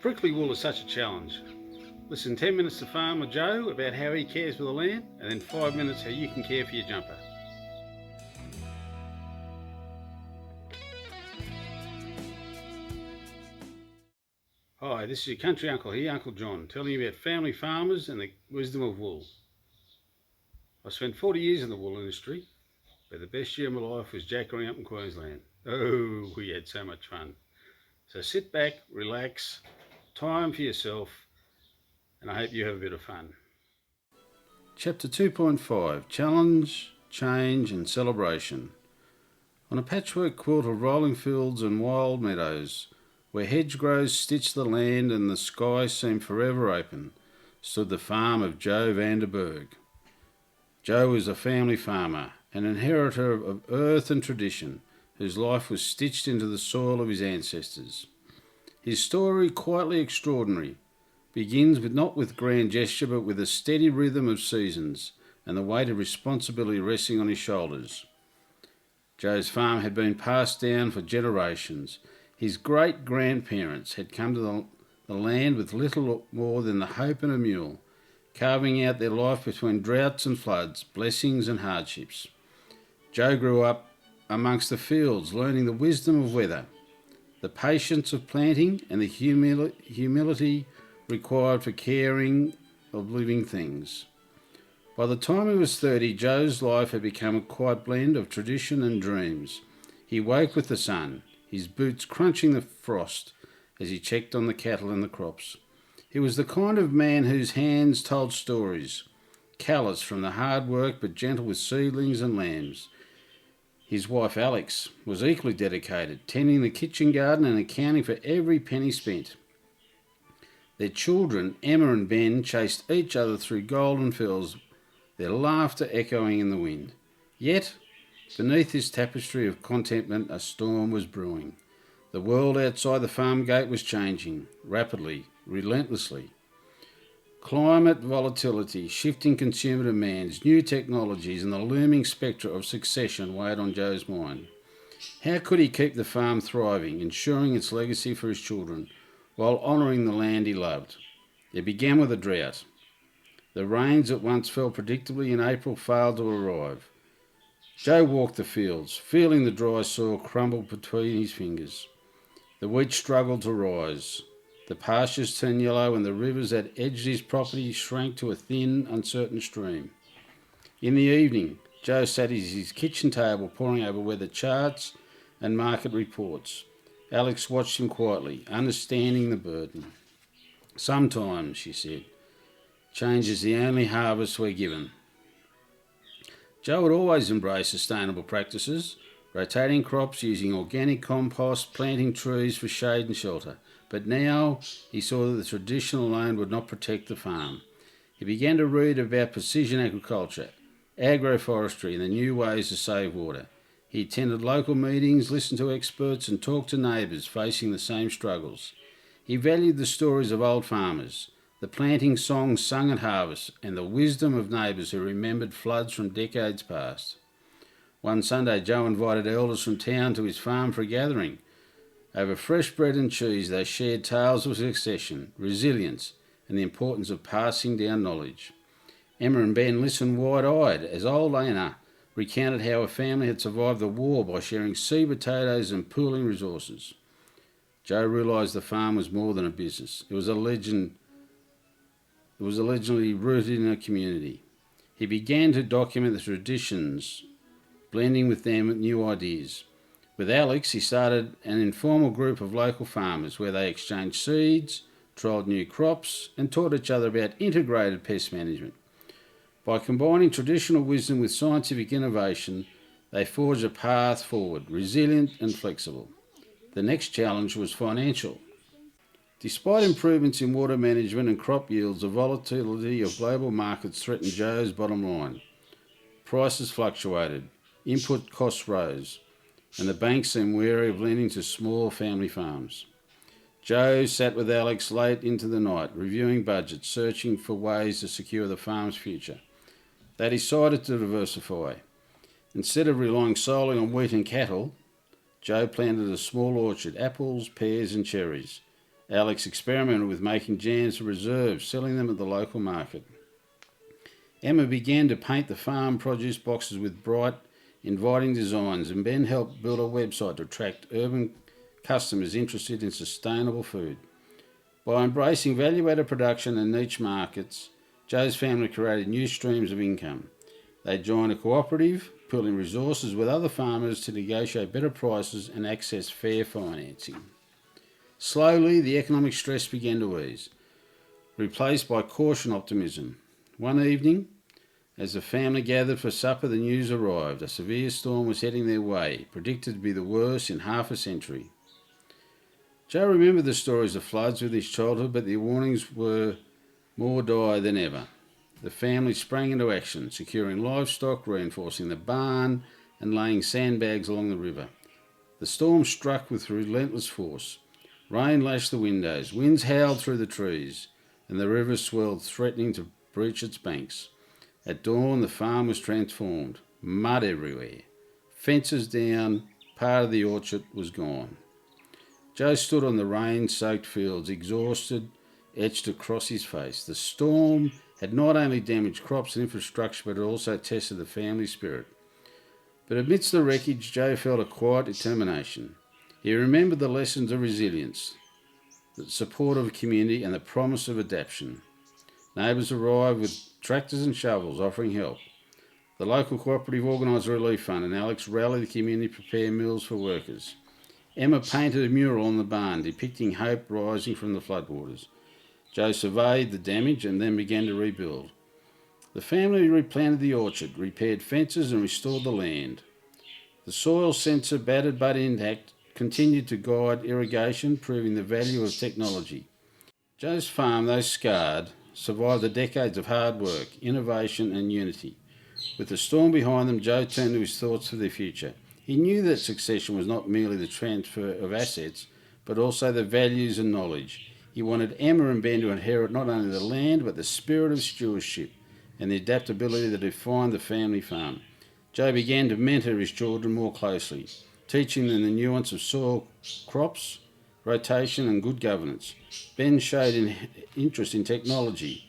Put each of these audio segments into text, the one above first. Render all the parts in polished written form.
Prickly wool is such a challenge. Listen 10 minutes to Farmer Joe about how he cares for the land, and then 5 minutes how you can care for your jumper. Hi, this is your country uncle here, Uncle John, telling you about family farmers and the wisdom of wool. I spent 40 years in the wool industry, but the best year of my life was jackarooing up in Queensland. Oh, we had so much fun. So sit back, relax, time for yourself, and I hope you have a bit of fun. Chapter 2.5, Challenge, Change and Celebration. On a patchwork quilt of rolling fields and wild meadows, where hedgerows stitched the land and the sky seemed forever open, stood the farm of Joe van der Berg. Joe was a family farmer, an inheritor of earth and tradition, whose life was stitched into the soil of his ancestors. His story, quietly extraordinary, begins not with grand gesture but with a steady rhythm of seasons and the weight of responsibility resting on his shoulders. Joe's farm had been passed down for generations. His great-grandparents had come to the land with little more than the hope and a mule, carving out their life between droughts and floods, blessings and hardships. Joe grew up amongst the fields, learning the wisdom of weather, the patience of planting and the humility required for caring of living things. By the time he was 30, Joe's life had become a quiet blend of tradition and dreams. He woke with the sun, his boots crunching the frost as he checked on the cattle and the crops. He was the kind of man whose hands told stories, callous from the hard work but gentle with seedlings and lambs. His wife Alex was equally dedicated, tending the kitchen garden and accounting for every penny spent. Their children, Emma and Ben, chased each other through golden fields, their laughter echoing in the wind. Yet, beneath this tapestry of contentment, a storm was brewing. The world outside the farm gate was changing, rapidly, relentlessly. Climate volatility, shifting consumer demands, new technologies and the looming spectre of succession weighed on Joe's mind. How could he keep the farm thriving, ensuring its legacy for his children, while honouring the land he loved? It began with a drought. The rains that once fell predictably in April failed to arrive. Joe walked the fields, feeling the dry soil crumble between his fingers. The wheat struggled to rise. The pastures turned yellow and the rivers that edged his property shrank to a thin, uncertain stream. In the evening, Joe sat at his kitchen table poring over weather charts and market reports. Alex watched him quietly, understanding the burden. Sometimes, she said, change is the only harvest we're given. Joe had always embraced sustainable practices, rotating crops, using organic compost, planting trees for shade and shelter. But now he saw that the traditional alone would not protect the farm. He began to read about precision agriculture, agroforestry and the new ways to save water. He attended local meetings, listened to experts and talked to neighbours facing the same struggles. He valued the stories of old farmers, the planting songs sung at harvest and the wisdom of neighbours who remembered floods from decades past. One Sunday, Joe invited elders from town to his farm for a gathering. Over fresh bread and cheese, they shared tales of succession, resilience, and the importance of passing down knowledge. Emma and Ben listened wide-eyed as old Anna recounted how her family had survived the war by sharing seed potatoes and pooling resources. Joe realised the farm was more than a business. It was a legend. It was allegedly rooted in a community. He began to document the traditions, blending with them new ideas. With Alex, he started an informal group of local farmers where they exchanged seeds, trialled new crops, and taught each other about integrated pest management. By combining traditional wisdom with scientific innovation, they forged a path forward, resilient and flexible. The next challenge was financial. Despite improvements in water management and crop yields, the volatility of global markets threatened Joe's bottom line. Prices fluctuated, input costs rose, and the banks seemed wary of lending to small family farms. Joe sat with Alex late into the night, reviewing budgets, searching for ways to secure the farm's future. They decided to diversify. Instead of relying solely on wheat and cattle, Joe planted a small orchard, apples, pears and cherries, Alex experimented with making jams for reserves, selling them at the local market. Emma began to paint the farm produce boxes with bright, inviting designs, and Ben helped build a website to attract urban customers interested in sustainable food. By embracing value-added production and niche markets, Joe's family created new streams of income. They joined a cooperative, pooling resources with other farmers to negotiate better prices and access fair financing. Slowly, the economic stress began to ease, replaced by caution optimism. One evening, as the family gathered for supper, the news arrived. A severe storm was heading their way, predicted to be the worst in half a century. Joe remembered the stories of floods with his childhood, but the warnings were more dire than ever. The family sprang into action, securing livestock, reinforcing the barn, and laying sandbags along the river. The storm struck with relentless force. Rain lashed the windows, winds howled through the trees, and the river swelled, threatening to breach its banks. At dawn, the farm was transformed. Mud everywhere. Fences down, part of the orchard was gone. Joe stood on the rain-soaked fields, exhausted, etched across his face. The storm had not only damaged crops and infrastructure, but it also tested the family spirit. But amidst the wreckage, Joe felt a quiet determination. He remembered the lessons of resilience, the support of a community, and the promise of adaptation. Neighbours arrived with tractors and shovels, offering help. The local cooperative organised a relief fund, and Alex rallied the community to prepare meals for workers. Emma painted a mural on the barn, depicting hope rising from the floodwaters. Joe surveyed the damage and then began to rebuild. The family replanted the orchard, repaired fences, and restored the land. The soil sensor, battered but intact, continued to guide irrigation, proving the value of technology. Joe's farm, though scarred, survived the decades of hard work, innovation, and unity. With the storm behind them, Joe turned to his thoughts for the future. He knew that succession was not merely the transfer of assets, but also the values and knowledge. He wanted Emma and Ben to inherit not only the land, but the spirit of stewardship and the adaptability that defined the family farm. Joe began to mentor his children more closely, teaching them the nuance of soil, crops, rotation, and good governance. Ben showed an interest in technology,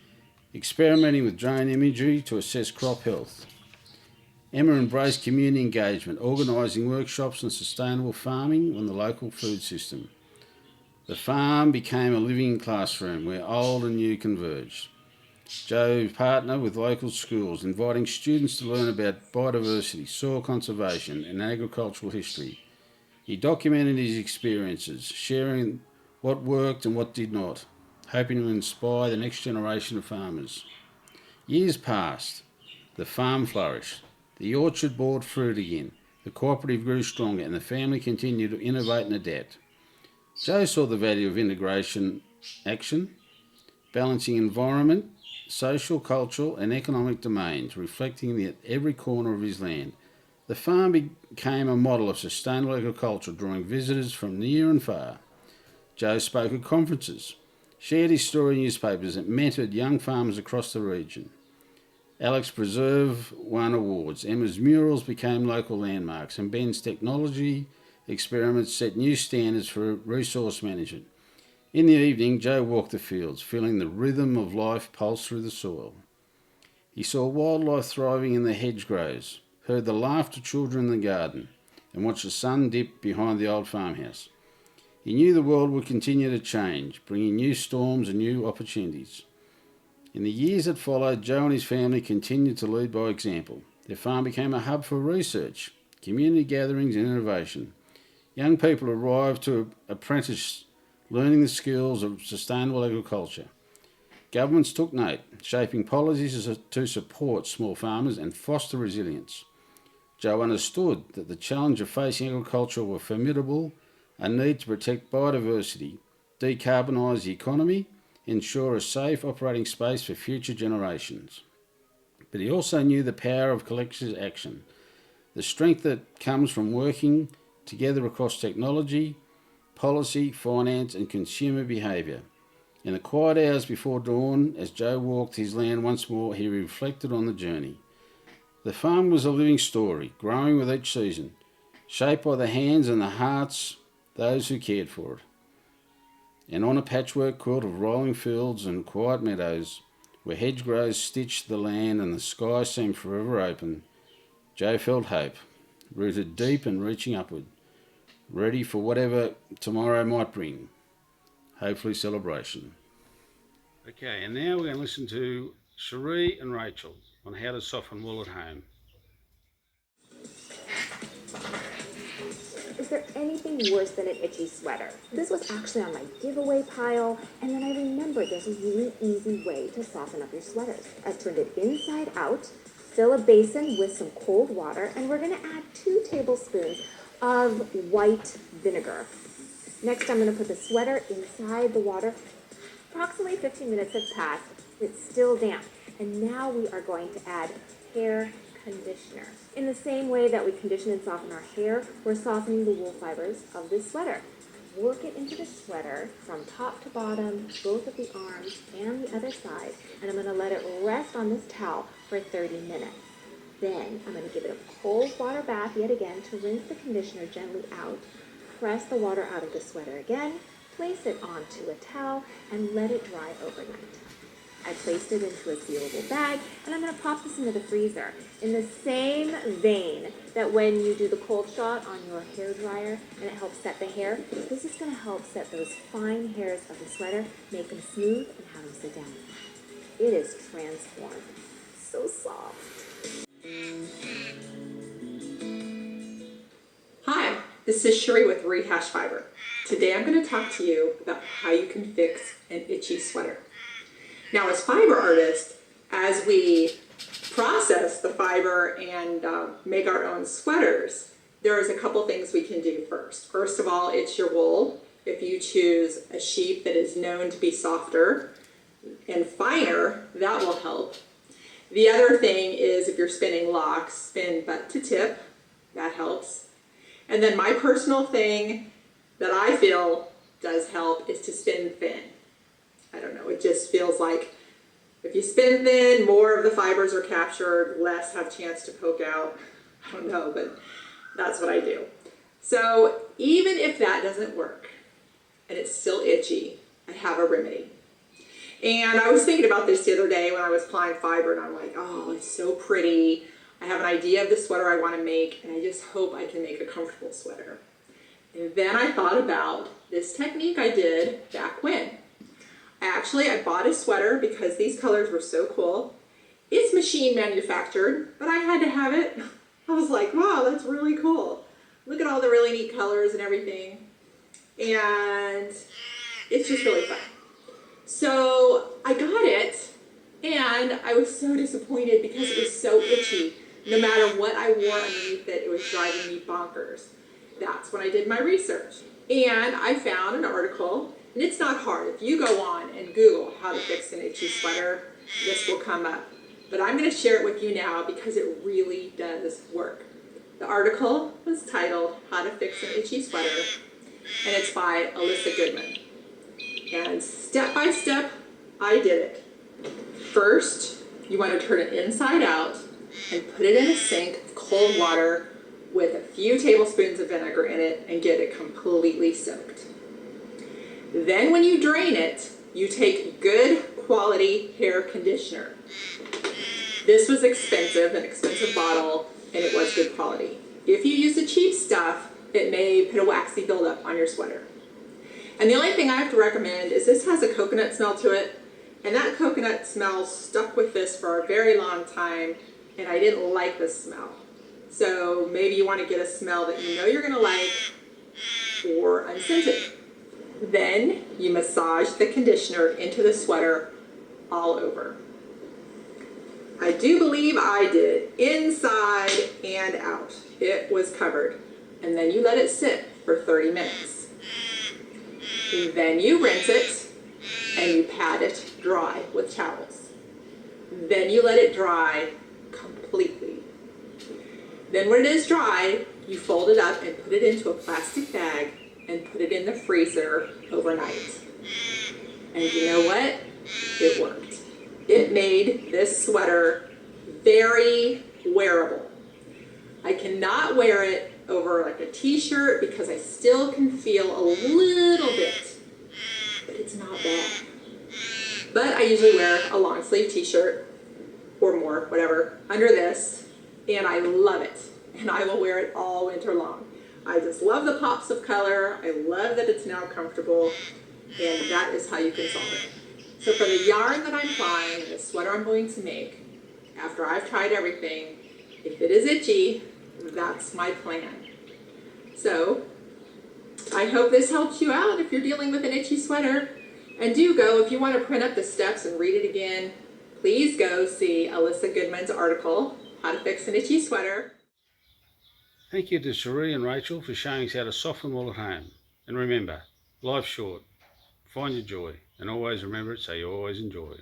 experimenting with drone imagery to assess crop health. Emma embraced community engagement, organising workshops on sustainable farming on the local food system. The farm became a living classroom where old and new converged. Joe partnered with local schools, inviting students to learn about biodiversity, soil conservation, and agricultural history. He documented his experiences, sharing what worked and what did not, hoping to inspire the next generation of farmers. Years passed. The farm flourished. The orchard bore fruit again. The cooperative grew stronger, and the family continued to innovate and adapt. Joe saw the value of integration action, balancing environment, social, cultural, and economic domains, reflecting at every corner of his land. The farm became a model of sustainable agriculture, drawing visitors from near and far. Joe spoke at conferences, shared his story in newspapers, and mentored young farmers across the region. Alex Preserve won awards. Emma's murals became local landmarks, and Ben's technology experiments set new standards for resource management. In the evening, Joe walked the fields, feeling the rhythm of life pulse through the soil. He saw wildlife thriving in the hedgerows, heard the laughter of children in the garden, and watched the sun dip behind the old farmhouse. He knew the world would continue to change, bringing new storms and new opportunities. In the years that followed, Joe and his family continued to lead by example. Their farm became a hub for research, community gatherings, and innovation. Young people arrived to apprentice, learning the skills of sustainable agriculture. Governments took note, shaping policies to support small farmers and foster resilience. Joe understood that the challenge of facing agriculture were formidable, a need to protect biodiversity, decarbonise the economy, ensure a safe operating space for future generations. But he also knew the power of collective action, the strength that comes from working together across technology, policy, finance, and consumer behaviour. In the quiet hours before dawn, as Joe walked his land once more, he reflected on the journey. The farm was a living story, growing with each season, shaped by the hands and the hearts of those who cared for it. and on a patchwork quilt of rolling fields and quiet meadows, where hedgerows stitched the land and the sky seemed forever open, Joe felt hope, rooted deep and reaching upward, ready for whatever tomorrow might bring, hopefully celebration. Okay, and now we're going to listen to Cherie and Rachel on how to soften wool at home. Is there anything worse than an itchy sweater? This was actually on my giveaway pile, and then I remembered there's a really easy way to soften up your sweaters. I turned it inside out, fill a basin with some cold water, and we're gonna add 2 tablespoons of white vinegar. Next, I'm gonna put the sweater inside the water. Approximately 15 minutes have passed. It's still damp, and now we are going to add hair conditioner. In the same way that we condition and soften our hair, we're softening the wool fibers of this sweater. Work it into the sweater from top to bottom, both of the arms and the other side, and I'm going to let it rest on this towel for 30 minutes. Then I'm going to give it a cold water bath yet again to rinse the conditioner gently out, press the water out of the sweater again, place it onto a towel, and let it dry overnight. I placed it into a sealable bag, and I'm going to pop this into the freezer. In the same vein that when you do the cold shot on your hair dryer and it helps set the hair, this is going to help set those fine hairs of the sweater, make them smooth, and have them sit down. It is transformed. So soft. Hi, this is Cherie with Rehash Fiber. Today I'm going to talk to you about how you can fix an itchy sweater. Now, as fiber artists, as we process the fiber and make our own sweaters, there's a couple things we can do first. First of all, it's your wool. If you choose a sheep that is known to be softer and finer, that will help. The other thing is if you're spinning locks, spin butt to tip. That helps. And then my personal thing that I feel does help is to spin thin. I don't know, it just feels like if you spin thin, more of the fibers are captured, less have a chance to poke out. I don't know, but that's what I do. So even if that doesn't work and it's still itchy, I have a remedy. And I was thinking about this the other day when I was applying fiber, and I'm like, oh, it's so pretty. I have an idea of the sweater I want to make, and I just hope I can make a comfortable sweater. And then I thought about this technique I did back when. I bought a sweater because these colors were so cool. It's machine manufactured, but I had to have it. I was like, wow, that's really cool. Look at all the really neat colors and everything. And it's just really fun. So I got it, and I was so disappointed because it was so itchy. No matter what I wore underneath it, it was driving me bonkers. That's when I did my research. And I found an article. And it's not hard. If you go on and Google how to fix an itchy sweater, this will come up. But I'm going to share it with you now because it really does work. The article was titled How to Fix an Itchy Sweater, and it's by Alyssa Goodman. And step by step, I did it. First, you want to turn it inside out and put it in a sink of cold water with a few tablespoons of vinegar in it and get it completely soaked. Then when you drain it, you take good quality hair conditioner. This was expensive, an expensive bottle, and it was good quality. If you use the cheap stuff, it may put a waxy buildup on your sweater. And the only thing I have to recommend is this has a coconut smell to it, and that coconut smell stuck with this for a very long time, and I didn't like the smell. So maybe you want to get a smell that you know you're going to like, or unscented. Then you massage the conditioner into the sweater all over. I do believe I did, inside and out. It was covered. And then you let it sit for 30 minutes. Then you rinse it and you pat it dry with towels. Then you let it dry completely. Then when it is dry, you fold it up and put it into a plastic bag and put it in the freezer overnight. And you know what? It worked. It made this sweater very wearable. I cannot wear it over like a t-shirt because I still can feel a little bit it's not bad. But I usually wear a long sleeve t-shirt or more, whatever, under this, and I love it. And I will wear it all winter long. I just love the pops of color. I love that it's now comfortable, and that is how you can solve it. So for the yarn that I'm flying and the sweater I'm going to make, after I've tried everything, if it is itchy, that's my plan. So I hope this helps you out if you're dealing with an itchy sweater. And do go, if you want to print up the steps and read it again, please go see Alyssa Goodman's article, How to Fix an Itchy Sweater. Thank you to Cherie and Rachel for showing us how to soften wool at home. And remember, life's short. Find your joy. And always remember it so you always enjoy it.